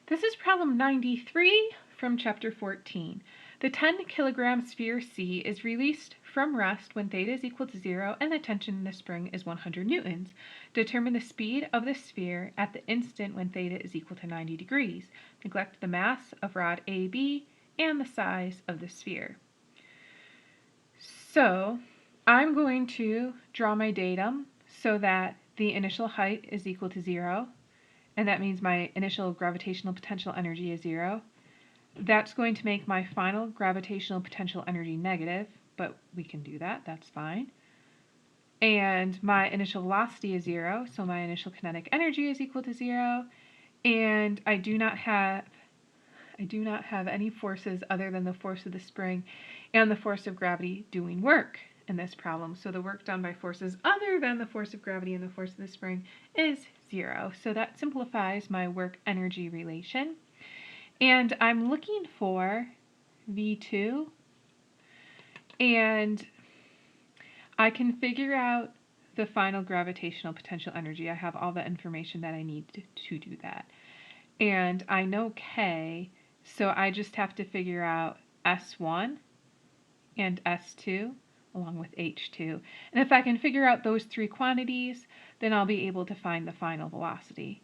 This is problem 93 from chapter 14. The 10 kilogram sphere C is released from rest when theta is equal to 0 and the tension in the spring is 100 newtons. Determine the speed of the sphere at the instant when theta is equal to 90 degrees. Neglect the mass of rod AB and the size of the sphere. So I'm going to draw my datum so that the initial height is equal to 0. And that means my initial gravitational potential energy is 0. That's going to make my final gravitational potential energy negative, but we can do that, that's fine. And my initial velocity is 0, so my initial kinetic energy is equal to 0. And I do not have any forces other than the force of the spring and the force of gravity doing work in this problem. So the work done by forces other than the force of gravity and the force of the spring is 0. So that simplifies my work-energy relation. And I'm looking for V2, and I can figure out the final gravitational potential energy. I have all the information that I need to do that. And I know K, so I just have to figure out S1 and S2 along with H2. And if I can figure out those three quantities, then I'll be able to find the final velocity.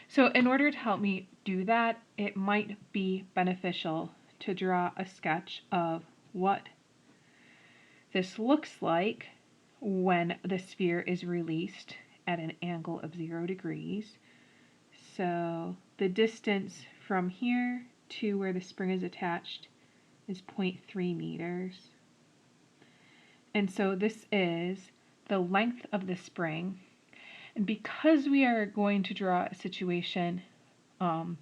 So in order to help me do that, it might be beneficial to draw a sketch of what this looks like when the sphere is released at an angle of 0 degrees. So the distance from here to where the spring is attached is 0.3 meters. And so this is the length of the spring. And because we are going to draw a situation for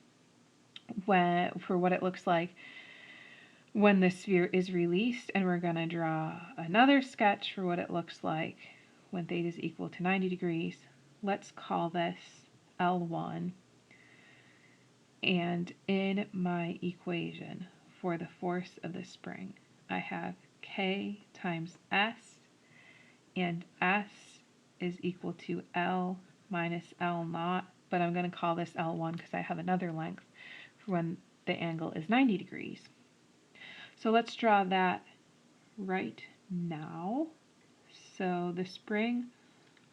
what it looks like when the sphere is released, and we're going to draw another sketch for what it looks like when theta is equal to 90 degrees, let's call this L1. And in my equation for the force of the spring, I have K times S, and S is equal to L minus L naught, but I'm going to call this L1 because I have another length for when the angle is 90 degrees. So let's draw that right now. So the spring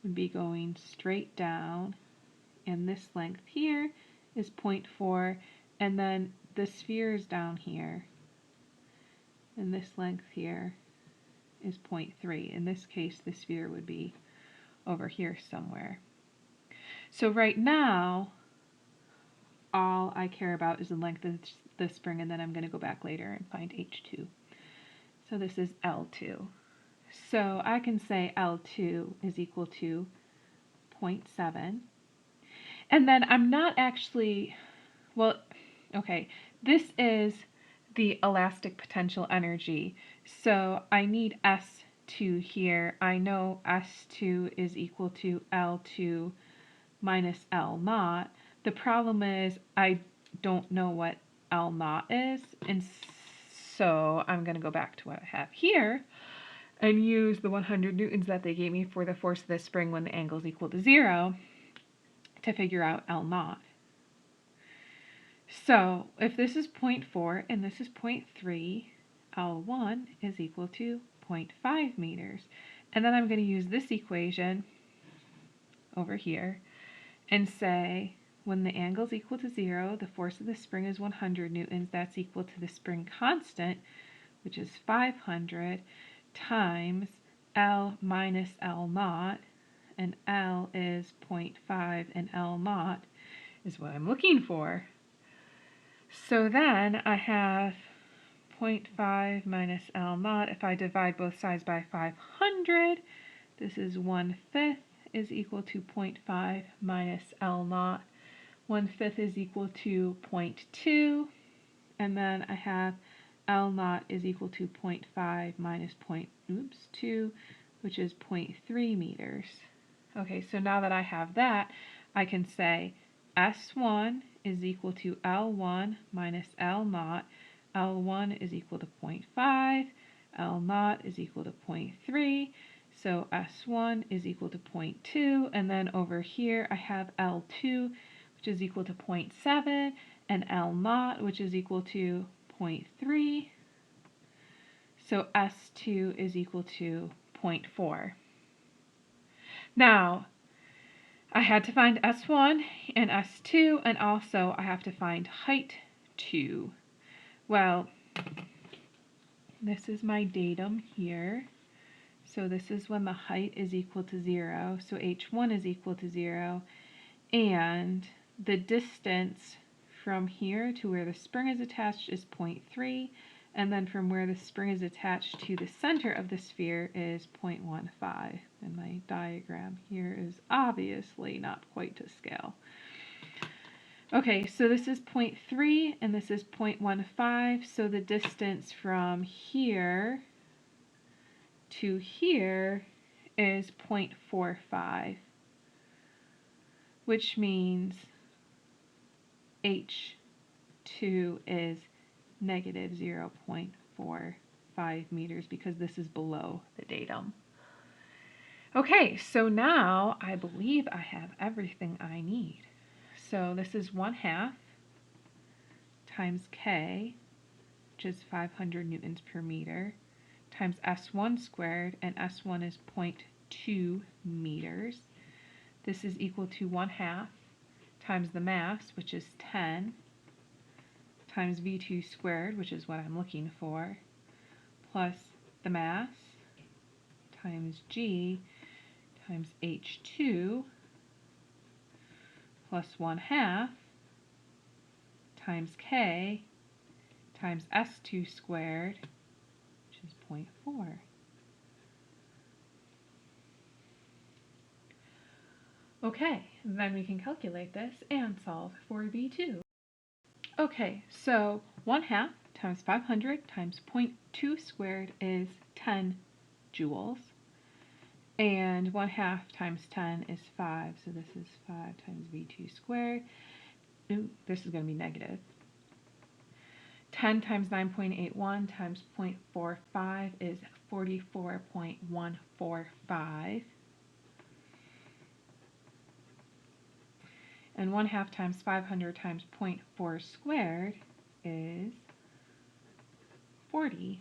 would be going straight down, and this length here is 0.4, and then the sphere is down here, and this length here is 0.3. In this case, the sphere would be over here somewhere. So right now, all I care about is the length of the spring, and then I'm going to go back later and find H2. So this is L2. So I can say L2 is equal to 0.7. And then I'm not actually, well, okay, this is the elastic potential energy. So I need S2 here. I know S2 is equal to L2 minus L naught. The problem is I don't know what L naught is, and so I'm going to go back to what I have here and use the 100 newtons that they gave me for the force of the spring when the angle is equal to 0 to figure out L naught. So if this is 0.4 and this is 0.3, L1 is equal to 0.5 meters. And then I'm going to use this equation over here and say when the angle is equal to 0, the force of the spring is 100 newtons. That's equal to the spring constant, which is 500, times L minus L naught, and L is 0.5 and L naught is what I'm looking for. So then I have 0.5 minus L naught. If I divide both sides by 500, this is 1/5 is equal to 0.5 minus L naught. 1/5 is equal to 0.2, and then I have L naught is equal to 0.5 minus 2, which is 0.3 meters. Okay, so now that I have that, I can say S1 is equal to L1 minus L naught. L1 is equal to 0.5, L naught is equal to 0.3, so S1 is equal to 0.2, and then over here I have L2, which is equal to 0.7, and L naught, which is equal to 0.3. So S2 is equal to 0.4. Now, I had to find S1 and S2, and also I have to find height 2. Well, this is my datum here. So this is when the height is equal to 0. So H1 is equal to 0. And the distance from here to where the spring is attached is 0.3. And then from where the spring is attached to the center of the sphere is 0.15. And my diagram here is obviously not quite to scale. Okay, so this is 0.3 and this is 0.15. So the distance from here to here is 0.45, which means H2 is negative 0.45 meters because this is below the datum. Okay, so now I believe I have everything I need. So this is 1/2 times K, which is 500 newtons per meter, times S1 squared, and S1 is 0.2 meters. This is equal to 1/2 times the mass, which is 10, times V2 squared, which is what I'm looking for, plus the mass times G times H2 plus 1/2 times K times S2 squared, which is 0.4. Okay, then we can calculate this and solve for V2. Okay, so 1/2 times 500 times 0.2 squared is 10 joules. And 1/2 times 10 is 5, so this is 5 times V2 squared. Ooh, this is going to be negative. 10 times 9.81 times 0.45 is 44.145. And 1/2 times 500 times 0.4 squared is 40.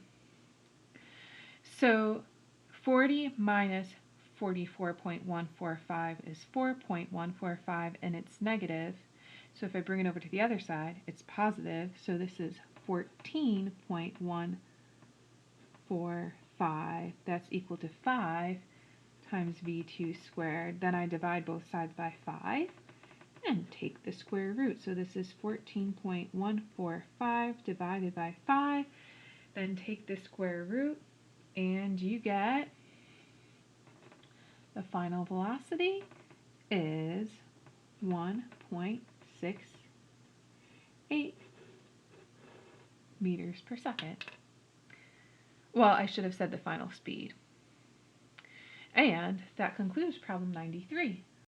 So 40 minus 44.145 is 4.145, and it's negative. So if I bring it over to the other side, it's positive. So this is 14.145. That's equal to 5 times V2 squared. Then I divide both sides by 5 and take the square root. So this is 14.145 divided by 5. Then take the square root, and you get the final velocity is 1.68 meters per second. Well, I should have said the final speed. And that concludes problem 93.